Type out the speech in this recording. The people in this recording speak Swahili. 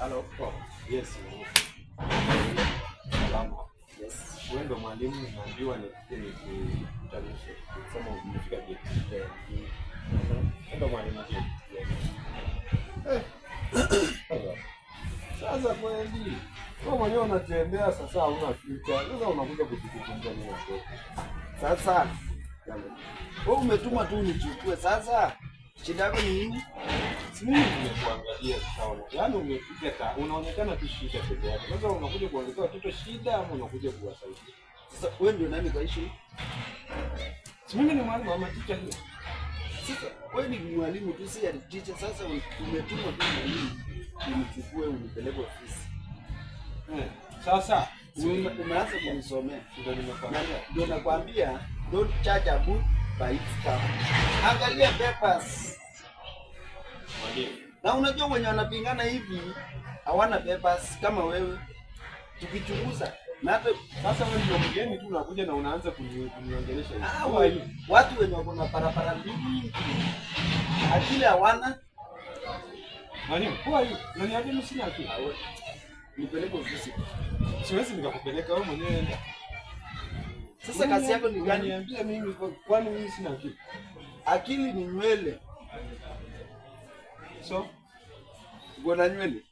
Hello. Oh, yes. Salama. Yes. Wewe ndo mwalimu naambiwa nikutanishe. Sema umefika gate. Ndo mwalimu gate. Sasa kweli. Wewe mwenyewe unatembea sasa huna future. Sasa unakuja kutukumbusha nini hapo? Sasa wewe umetuma tu nichukue. Sasa shida yako ni nini? Si mimi nimekuangalia sawa. Yaani umepita unaonekana tu shida peke yake. Sasa unakuja kuongezea watoto shida ama unakuja kuwasaidia? Sasa wewe ndio nani kwa issue? Si mimi ni mwalimu ama teacher hiyo. Sasa wewe ni mwalimu tu, si teacher. Sasa umetuma tu mwalimu unichukue unipeleke ofisi. Sasa umeanza kunisomea. Ndio nimekwambia. Ndio nakwambia don't charge a book by its cover. Angalia papers. Mwalimu. Na unajua wenye wanapingana hivi hawana papers kama wewe. Tukichunguza na hata sasa wewe ndio mgeni tu unakuja na unaanza kuniongelesha hivi. Watu wenye wako na barabara mbili akili hawana. Mwalimu, kwa hiyo unaniambia mimi sina akili. Nipeleke ofisi. Siwezi nikakupeleka wewe mwenyewe enda. Sasa kazi yako ni gani? Niambia mimi kwani mimi sina akili. Akili ni nywele. So, uko na nywele.